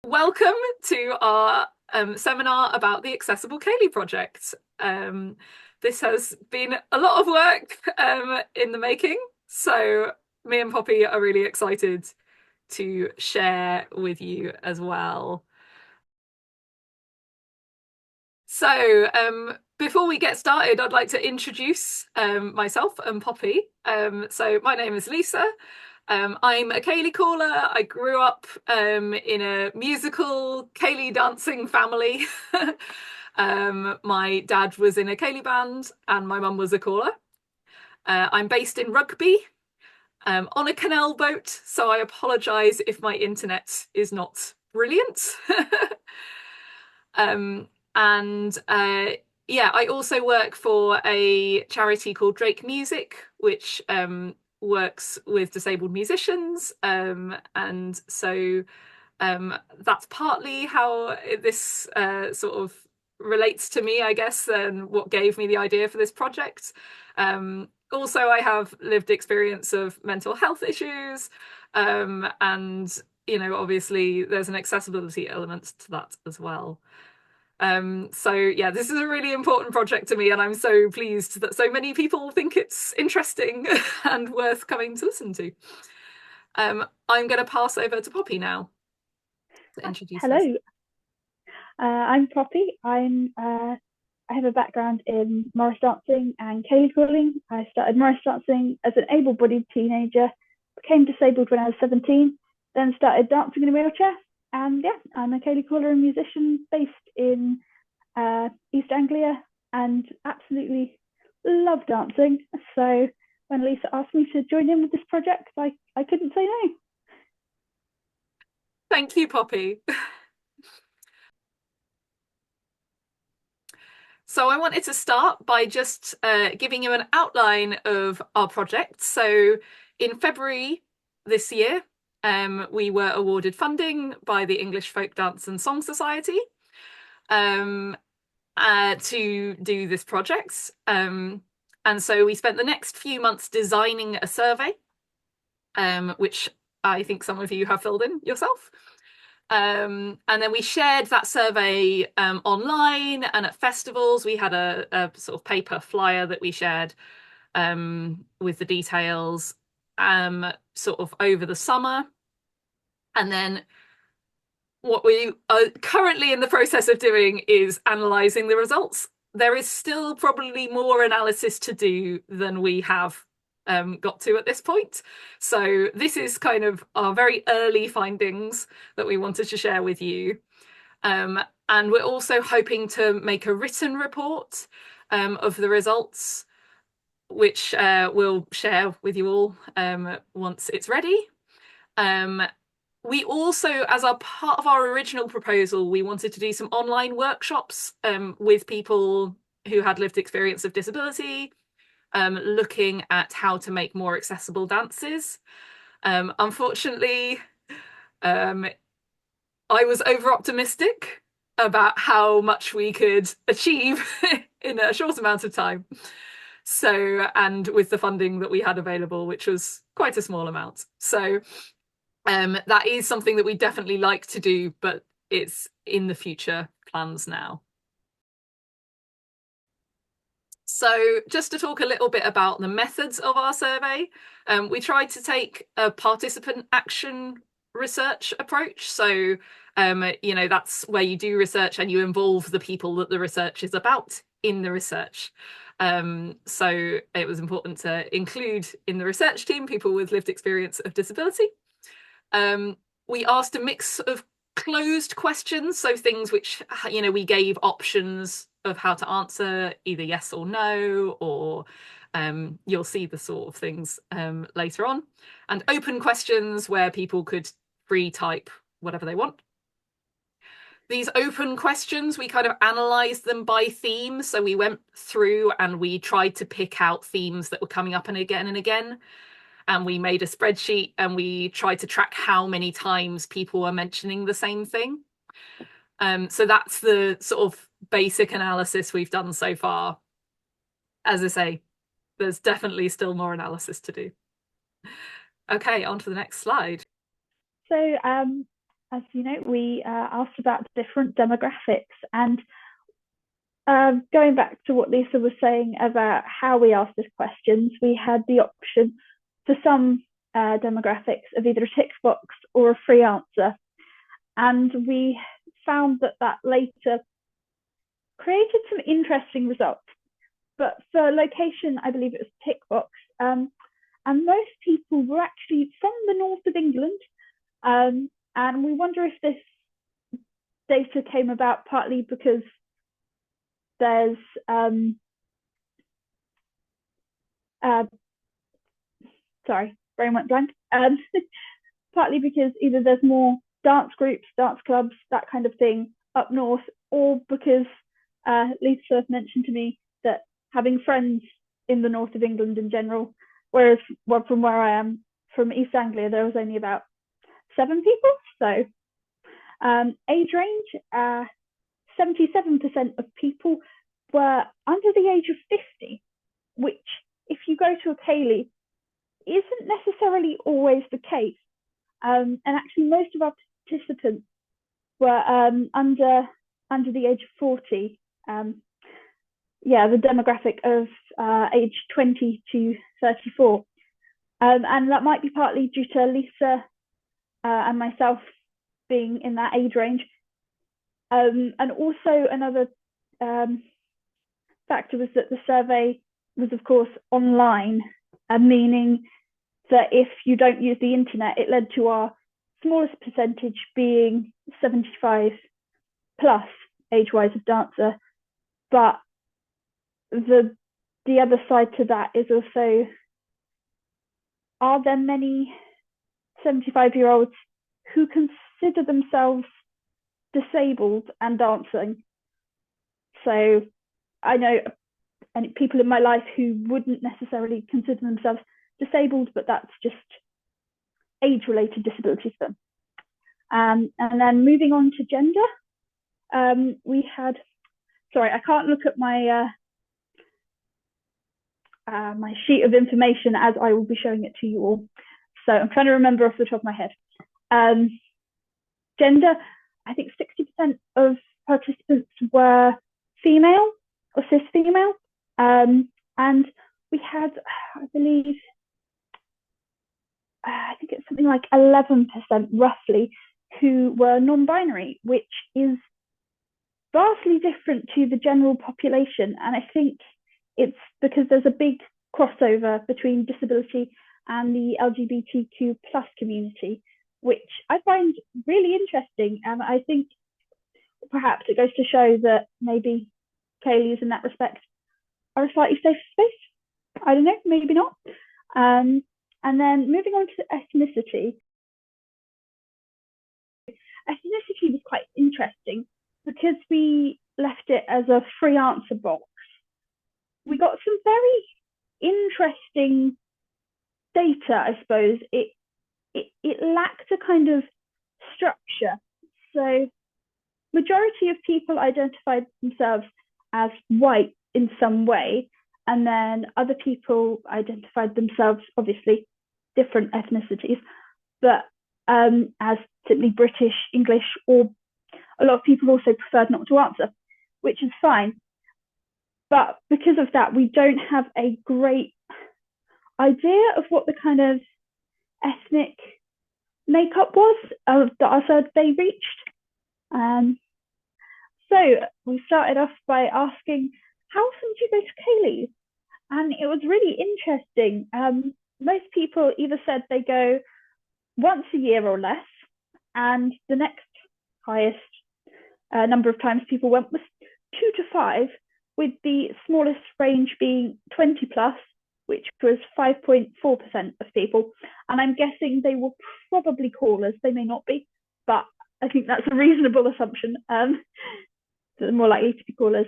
Welcome to our seminar about the Accessible Ceilidh Project. This has been a lot of work in the making, so me and Poppy are really excited to share with you as well. So before we get started, I'd like to introduce myself and Poppy. So my name is Lisa. I'm a ceilidh caller. I grew up in a musical ceilidh dancing family. My dad was in a ceilidh band and my mum was a caller. I'm based in Rugby on a canal boat, so I apologise if my internet is not brilliant. And yeah, I also work for a charity called Drake Music, which works with disabled musicians. And so that's partly how this sort of relates to me, I guess, and what gave me the idea for this project. Also, I have lived experience of mental health issues, and obviously there's an accessibility element to that as well. So yeah, this is a really important project to me, and I'm so pleased that so many people think it's interesting and worth coming to listen to. I'm going to pass over to Poppy now to introduce Hello, us. I'm Poppy. I have a background in Morris dancing and ceilidh calling. I started Morris dancing as an able-bodied teenager, became disabled when I was 17, then started dancing in a wheelchair. And yeah, I'm a ceilidh caller and musician based in East Anglia and absolutely love dancing. So when Lisa asked me to join in with this project, I couldn't say no. Thank you, Poppy. So I wanted to start by just giving you an outline of our project. So in February this year, we were awarded funding by the English Folk Dance and Song Society to do this project. And so we spent the next few months designing a survey, which I think some of you have filled in yourself. And then we shared that survey online and at festivals. We had a sort of paper flyer that we shared with the details sort of over the summer. And then what we are currently in the process of doing is analysing the results. There is still probably more analysis to do than we have got to at this point. So this is kind of our very early findings that we wanted to share with you. And we're also hoping to make a written report of the results, which we'll share with you all once it's ready. We also, as a part of our original proposal, we wanted to do some online workshops with people who had lived experience of disability, looking at how to make more accessible dances. Unfortunately, I was over optimistic about how much we could achieve in a short amount of time. So, and with the funding that we had available, which was quite a small amount. So, that is something that we definitely like to do, but it's in the future plans now. So just to talk a little bit about the methods of our survey, we tried to take a participant action research approach. So, that's where you do research and you involve the people that the research is about in the research. So it was important to include in the research team people with lived experience of disability. We asked a mix of closed questions, so things which we gave options of how to answer, either yes or no, or you'll see the sort of things later on, and open questions where people could free type whatever they want. These open questions, we kind of analysed them by theme. So we went through and we tried to pick out themes that were coming up and again. And we made a spreadsheet and we tried to track how many times people were mentioning the same thing. So that's the sort of basic analysis we've done so far. As I say, there's definitely still more analysis to do. Okay, on to the next slide. So as you know, we asked about different demographics, and going back to what Lisa was saying about how we asked these questions, we had the option for some demographics of either a tick box or a free answer. And we found that later created some interesting results. But for location, I believe it was tick box. And most people were actually from the north of England. And we wonder if this data came about partly because there's sorry, brain went blank. Partly because either there's more dance groups, dance clubs, that kind of thing up north, or because Lisa mentioned to me that having friends in the north of England in general, whereas from where I am, from East Anglia, there was only about 7 people. So age range, 77% of people were under the age of 50, which if you go to a ceilidh isn't necessarily always the case. And actually most of our participants were under the age of 40. The demographic of age 20 to 34. And that might be partly due to Lisa and myself being in that age range. And also another factor was that the survey was, of course, online, meaning that if you don't use the internet, it led to our smallest percentage being 75 plus age-wise of dancer. But the other side to that is also, are there many 75-year-olds who consider themselves disabled and dancing? So I know people in my life who wouldn't necessarily consider themselves disabled, but that's just age-related disabilities for them. And then moving on to gender, we had, sorry, I can't look at my my sheet of information as I will be showing it to you all. So I'm trying to remember off the top of my head. Gender, I think 60% of participants were female or cis female. And we had, I believe, I think it's something like 11% roughly who were non-binary, which is vastly different to the general population. And I think it's because there's a big crossover between disability and the LGBTQ plus community, which I find really interesting. And I think perhaps it goes to show that maybe ceilidhs in that respect are a slightly safer space. I don't know, maybe not. And then moving on to ethnicity. Ethnicity was quite interesting because we left it as a free answer box. We got some very interesting data, I suppose. It lacked a kind of structure. So majority of people identified themselves as white in some way, and then other people identified themselves, obviously different ethnicities, but as simply British, English, or a lot of people also preferred not to answer, which is fine. But because of that, we don't have a great idea of what the kind of ethnic makeup was that our survey reached. So we started off by asking, how often do you go to ceilidh? And it was really interesting. Most people either said they go once a year or less, and the next highest number of times people went was 2 to 5, with the smallest range being 20 plus, which was 5.4% of people. And I'm guessing they were probably callers. They may not be, but I think that's a reasonable assumption. They're more likely to be callers.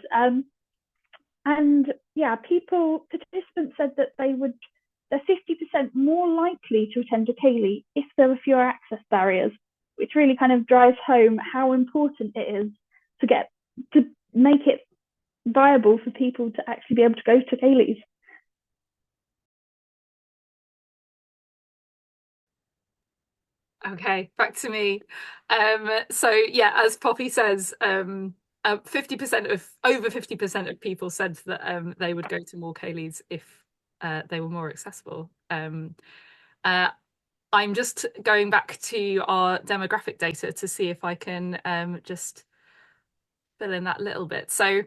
And yeah, participants said that they're 50% more likely to attend a ceilidh if there were fewer access barriers, which really kind of drives home how important it is to make it viable for people to actually be able to go to ceilidhs. Okay, back to me. So yeah, as Poppy says, 50% of over 50% of people said that they would go to more Kayleys if they were more accessible. Uh, I'm just going back to our demographic data to see if I can just fill in that little bit. So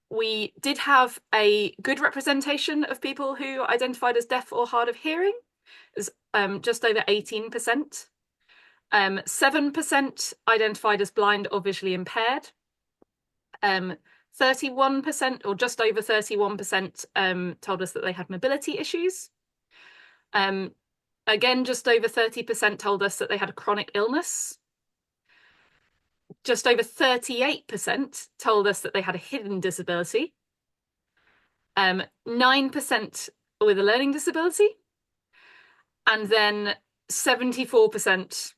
we did have a good representation of people who identified as deaf or hard of hearing. It was just over 18%. 7% identified as blind or visually impaired. 31% or just over 31% told us that they had mobility issues. Again, just over 30% told us that they had a chronic illness. Just over 38% told us that they had a hidden disability. 9% with a learning disability. And then 74%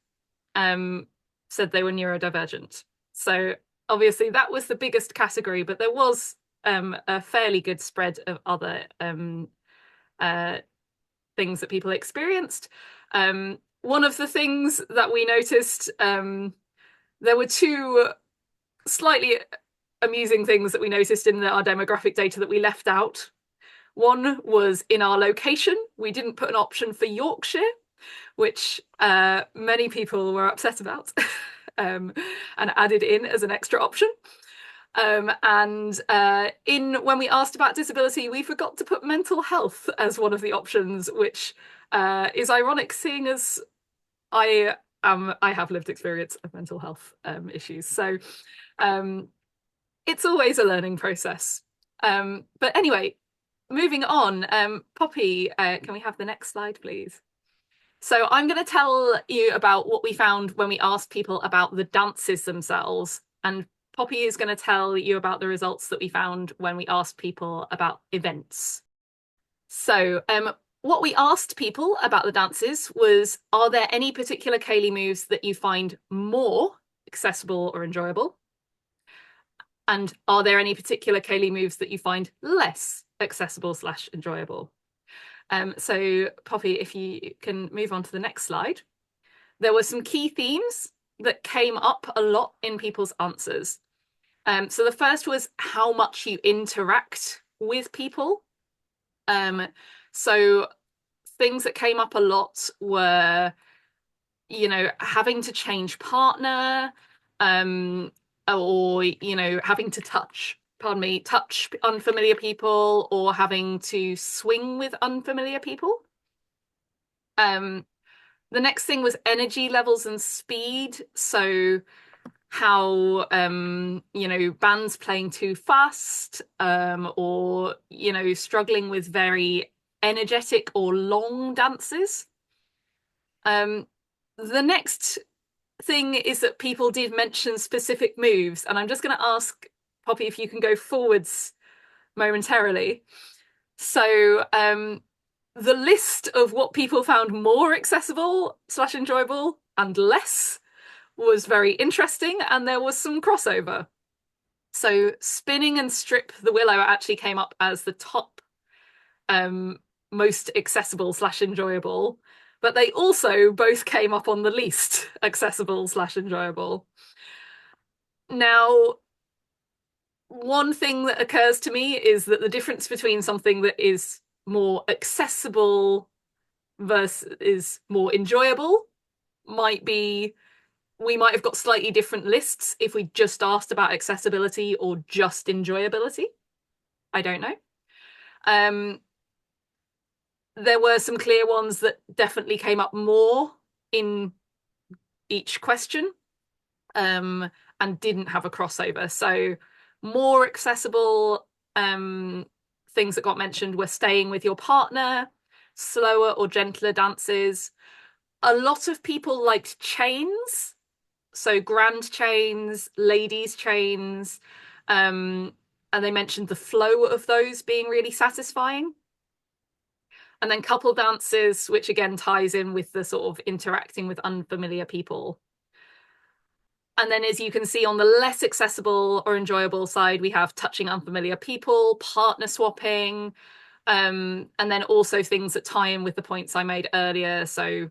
said they were neurodivergent. So obviously that was the biggest category, but there was a fairly good spread of other things that people experienced. One of the things that we noticed, there were two slightly amusing things that we noticed in our demographic data that we left out. One was in our location. We didn't put an option for Yorkshire, which many people were upset about and added in as an extra option. And when we asked about disability, we forgot to put mental health as one of the options, which is ironic, seeing as I have lived experience of mental health issues. So it's always a learning process. But anyway, moving on, Poppy, can we have the next slide, please? So I'm going to tell you about what we found when we asked people about the dances themselves, and Poppy is going to tell you about the results that we found when we asked people about events. So what we asked people about the dances was, are there any particular Ceilidh moves that you find more accessible or enjoyable? And are there any particular Ceilidh moves that you find less accessible / enjoyable? So Poppy, if you can move on to the next slide. There were some key themes that came up a lot in people's answers. So the first was how much you interact with people. So things that came up a lot were, having to change partner, or, having to touch unfamiliar people, or having to swing with unfamiliar people. The next thing was energy levels and speed. So how, bands playing too fast, or, struggling with very energetic or long dances. The next thing is that people did mention specific moves, and I'm just going to ask Poppy if you can go forwards momentarily. So the list of what people found more accessible / enjoyable and less was very interesting, and there was some crossover. So spinning and strip the willow actually came up as the top most accessible / enjoyable, but they also both came up on the least accessible / enjoyable. Now, one thing that occurs to me is that the difference between something that is more accessible versus more enjoyable might be, we might have got slightly different lists if we just asked about accessibility or just enjoyability. I don't know. There were some clear ones that definitely came up more in each question, and didn't have a crossover. So more accessible things that got mentioned were staying with your partner, slower or gentler dances. A lot of people liked chains, so grand chains, ladies chains, and they mentioned the flow of those being really satisfying. And then couple dances, which again ties in with the sort of interacting with unfamiliar people. And then, as you can see, on the less accessible or enjoyable side, we have touching unfamiliar people, partner swapping, and then also things that tie in with the points I made earlier. So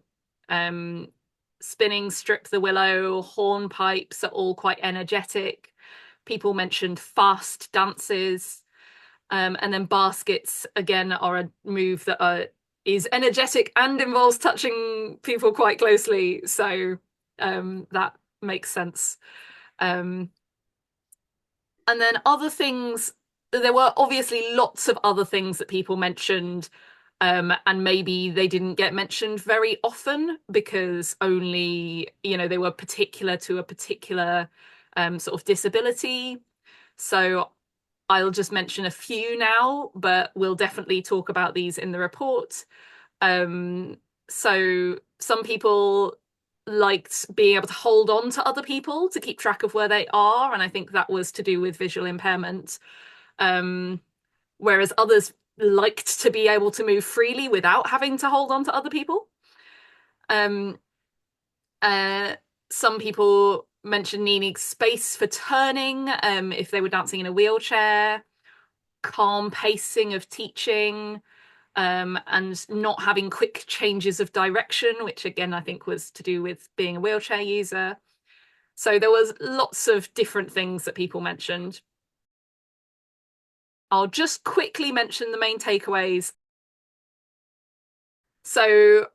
spinning, strip the willow, hornpipes are all quite energetic. People mentioned fast dances. And then baskets, again, are a move that is energetic and involves touching people quite closely. So that makes sense. And then other things, there were obviously lots of other things that people mentioned, and maybe they didn't get mentioned very often because only, they were particular to a particular sort of disability. So I'll just mention a few now, but we'll definitely talk about these in the report. So some people liked being able to hold on to other people to keep track of where they are, and I think that was to do with visual impairment. Whereas others liked to be able to move freely without having to hold on to other people. Um, some people mentioned needing space for turning if they were dancing in a wheelchair, calm pacing of teaching, and not having quick changes of direction, which again I think was to do with being a wheelchair user. So there was lots of different things that people mentioned. I'll just quickly mention the main takeaways. So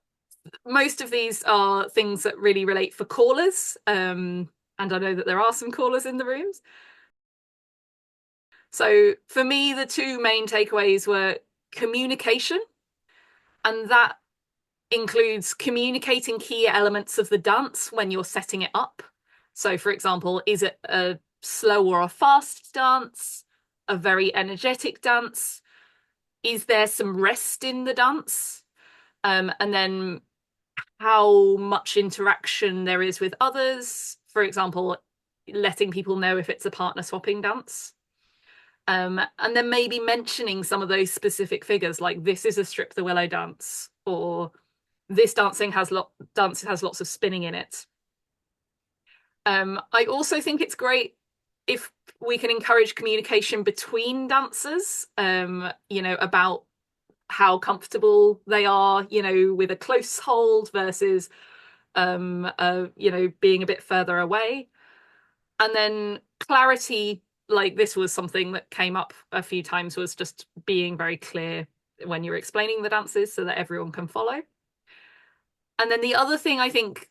most of these are things that really relate for callers, and I know that there are some callers in the rooms. So for me, the two main takeaways were communication, and that includes communicating key elements of the dance when you're setting it up. So, for example, is it a slow or a fast dance? A very energetic dance? Is there some rest in the dance? And then how much interaction there is with others. For example, letting people know if it's a partner swapping dance. And then maybe mentioning some of those specific figures, like this is a strip the willow dance, or this dance has lots of spinning in it. I also think it's great if we can encourage communication between dancers, about how comfortable they are, with a close hold versus, being a bit further away. And then clarity, like this was something that came up a few times, was just being very clear when you're explaining the dances so that everyone can follow. And then the other thing I think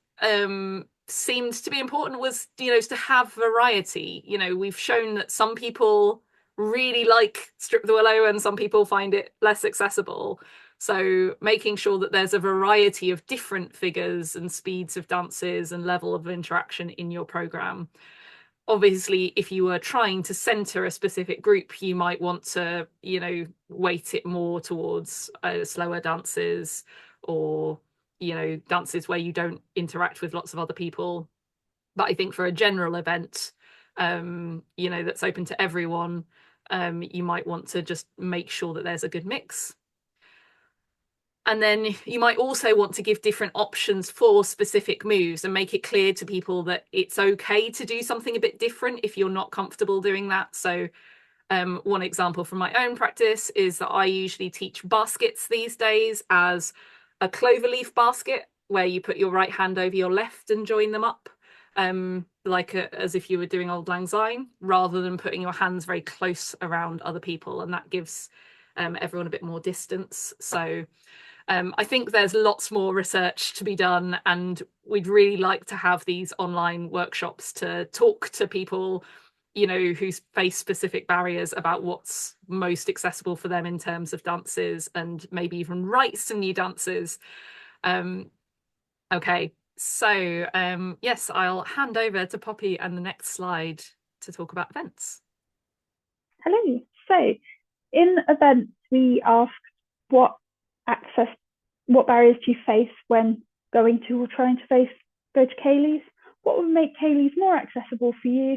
seemed to be important was, to have variety. We've shown that some people really like Strip the Willow and some people find it less accessible. So making sure that there's a variety of different figures and speeds of dances and level of interaction in your program. Obviously, if you were trying to center a specific group, you might want to, weight it more towards slower dances, or dances where you don't interact with lots of other people. But I think for a general event, that's open to everyone, you might want to just make sure that there's a good mix. And then you might also want to give different options for specific moves and make it clear to people that it's okay to do something a bit different if you're not comfortable doing that. So one example from my own practice is that I usually teach baskets these days as a cloverleaf basket, where you put your right hand over your left and join them up, as if you were doing Auld Lang Syne, rather than putting your hands very close around other people, and that gives everyone a bit more distance. So I think there's lots more research to be done, and we'd really like to have these online workshops to talk to people, who face specific barriers about what's most accessible for them in terms of dances, and maybe even write some new dances. Okay, so yes, I'll hand over to Poppy and the next slide to talk about events. Hello. So in events, we asked what barriers do you face when going to or trying to go to Ceilidh's? What would make Ceilidh's more accessible for you?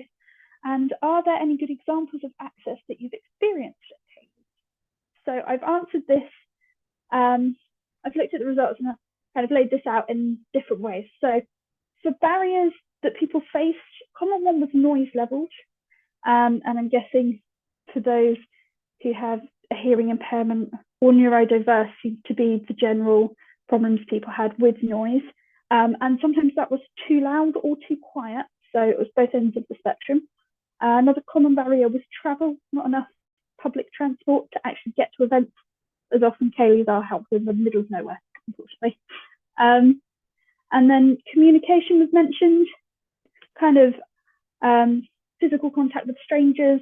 And are there any good examples of access that you've experienced at Ceilidh's? So I've answered this. I've looked at the results and I've kind of laid this out in different ways. So for barriers that people face, common one was noise levels. And I'm guessing for those who have a hearing impairment or neurodiverse to be the general problems people had with noise. And sometimes that was too loud or too quiet. So it was both ends of the spectrum. Another common barrier was travel, not enough public transport to actually get to events, as often ceilidhs are held in the middle of nowhere, unfortunately. And then communication was mentioned, kind of physical contact with strangers,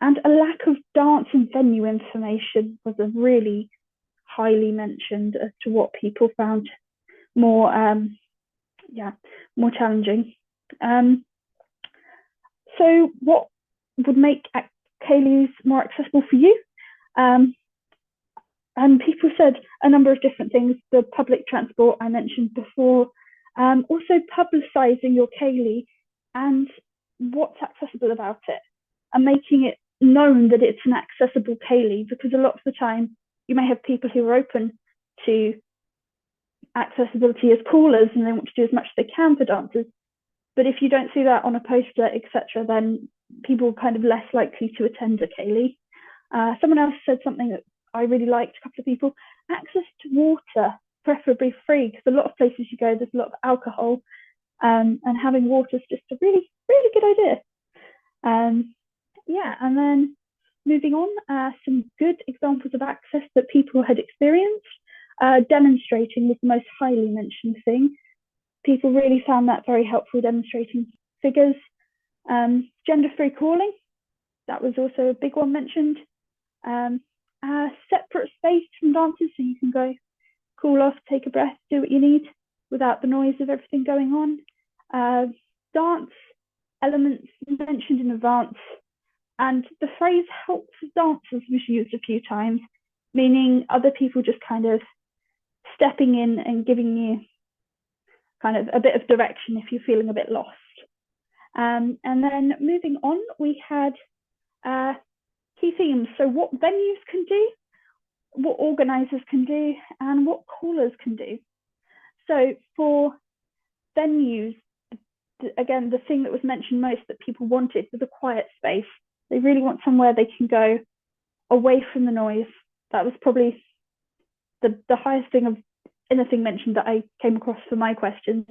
and a lack of dance and venue information was a really highly mentioned as to what people found more, more challenging. So what would make ceilidhs more accessible for you? And people said a number of different things. The public transport I mentioned before, also publicising your ceilidh and what's accessible about it, and making it known that it's an accessible ceilidh, because a lot of the time you may have people who are open to accessibility as callers and they want to do as much as they can for dancers. But if you don't see that on a poster, etc., then people are kind of less likely to attend a ceilidh. Someone else said something that I really liked, a couple of people: access to water, preferably free, because a lot of places you go, there's a lot of alcohol, and having water is just a really, really good idea. And then moving on, some good examples of access that people had experienced. Demonstrating was the most highly mentioned thing. People really found that very helpful, demonstrating figures. Gender-free calling, that was also a big one mentioned. Separate space from dancers, so you can go cool off, take a breath, do what you need without the noise of everything going on. Dance elements mentioned in advance, and the phrase "helps dancers" was used a few times, meaning other people just kind of stepping in and giving you kind of a bit of direction if you're feeling a bit lost. And then moving on, we had key themes. So what venues can do, what organisers can do, and what callers can do. So for venues, again, the thing that was mentioned most that people wanted was a quiet space. They really want somewhere they can go away from the noise. That was probably the highest thing of anything mentioned that I came across for my questions.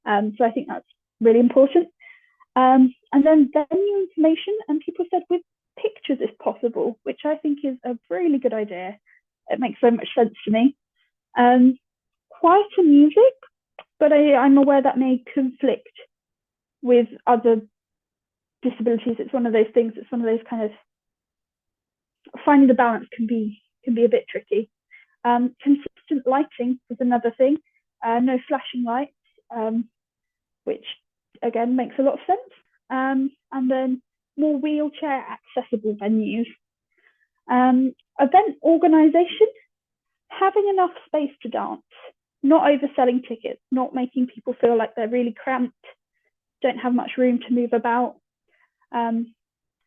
So I think that's really important. And then venue information, and people said with pictures if possible, which I think is a really good idea. It makes so much sense to me. Quieter music, but I'm aware that may conflict with other disabilities. It's one of those things, it's one of those kind of, finding the balance can be a bit tricky. Consistent lighting is another thing. No flashing lights, which again makes a lot of sense. And then more wheelchair accessible venues. Event organisation, having enough space to dance, not overselling tickets, not making people feel like they're really cramped, don't have much room to move about.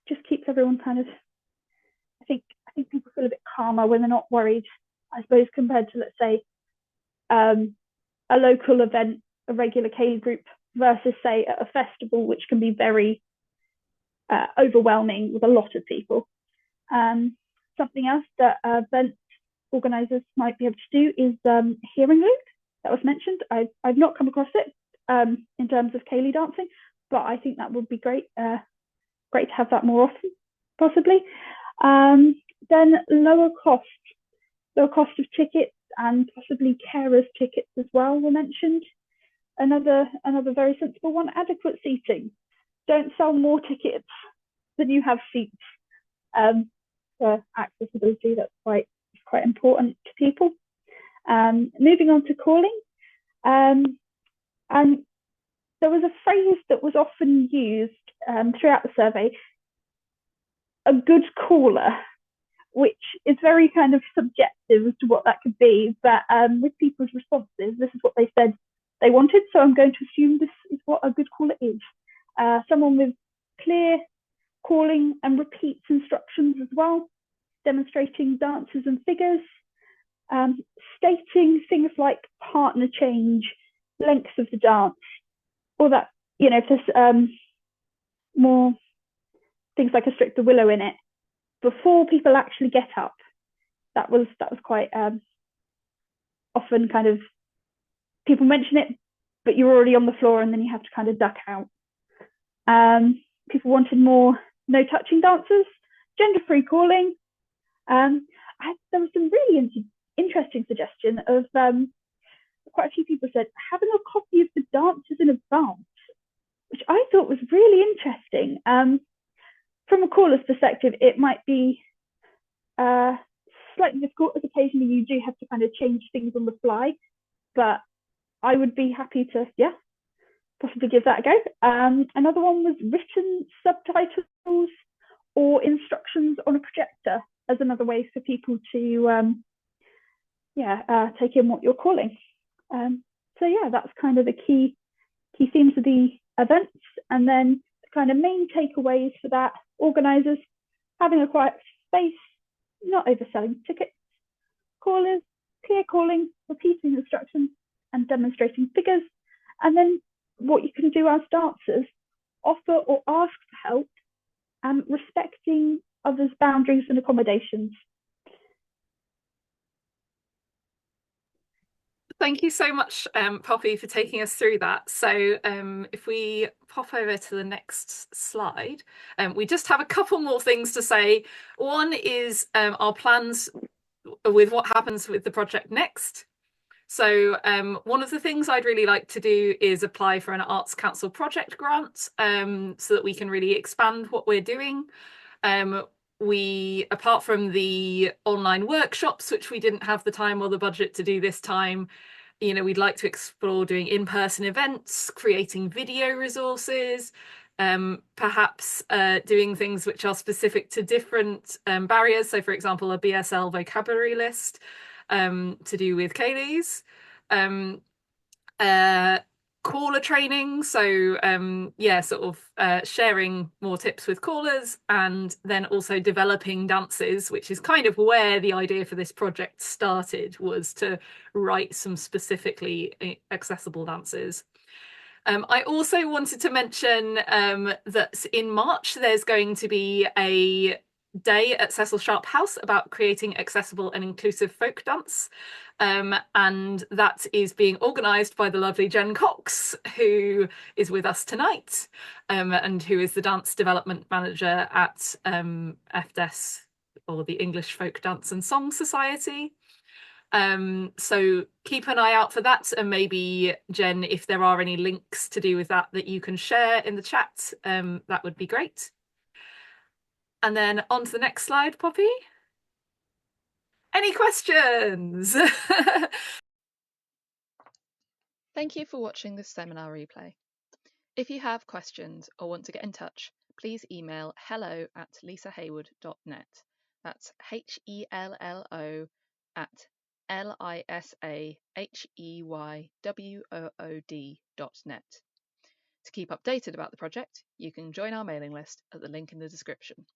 Just keeps everyone kind of, I think people feel a bit calmer when they're not worried, I suppose, compared to, let's say, a local event, a regular ceilidh group, versus, say, a festival, which can be very overwhelming with a lot of people. Something else that event organisers might be able to do is hearing loop. That was mentioned. I've not come across it in terms of ceilidh dancing, but I think that would be great. Great to have that more often, possibly. Then lower cost of tickets, and possibly carers' tickets as well were mentioned. Another very sensible one: adequate seating. Don't sell more tickets than you have seats. For accessibility, that's quite important to people. Moving on to calling, and there was a phrase that was often used throughout the survey: a good caller, which is very kind of subjective as to what that could be. But with people's responses, this is what they said they wanted. So I'm going to assume this is what a good caller is. Someone with clear calling and repeats instructions as well, demonstrating dances and figures, stating things like partner change, length of the dance, or that, if there's more things like a stricter willow in it, before people actually get up. That was quite often kind of people mention it, but you're already on the floor and then you have to kind of duck out. People wanted more no touching dances, gender-free calling. There was some really interesting suggestion of quite a few people said having a copy of the dances in advance, which I thought was really interesting. From a caller's perspective, it might be slightly difficult, as occasionally you do have to kind of change things on the fly, but I would be happy to, possibly give that a go. Another one was written subtitles or instructions on a projector as another way for people to, take in what you're calling. That's kind of the key themes of the events. And then the kind of main takeaways for that, organisers having a quiet space, not overselling tickets, callers, clear calling, repeating instructions and demonstrating figures. And then what you can do as dancers, offer or ask for help and respecting others' boundaries and accommodations. Thank you so much, Poppy, for taking us through that. So if we pop over to the next slide, we just have a couple more things to say. One is our plans with what happens with the project next. So one of the things I'd really like to do is apply for an Arts Council project grant so that we can really expand what we're doing. We, apart from the online workshops, which we didn't have the time or the budget to do this time, we'd like to explore doing in-person events, creating video resources, perhaps doing things which are specific to different barriers. So, for example, a BSL vocabulary list to do with Kaylee's. Caller training, so sharing more tips with callers, and then also developing dances, which is kind of where the idea for this project started, was to write some specifically accessible dances. I also wanted to mention that in March there's going to be a day at Cecil Sharp House about creating accessible and inclusive folk dance. And that is being organised by the lovely Jen Cox, who is with us tonight, and who is the dance development manager at FDES, or the English Folk Dance and Song Society. So keep an eye out for that, and maybe, Jen, if there are any links to do with that you can share in the chat, that would be great. And then on to the next slide, Poppy. Any questions? Thank you for watching this seminar replay. If you have questions or want to get in touch, please email hello@lisaheywood.net. That's HELLO@LISAHEYWOOD.net. To keep updated about the project, you can join our mailing list at the link in the description.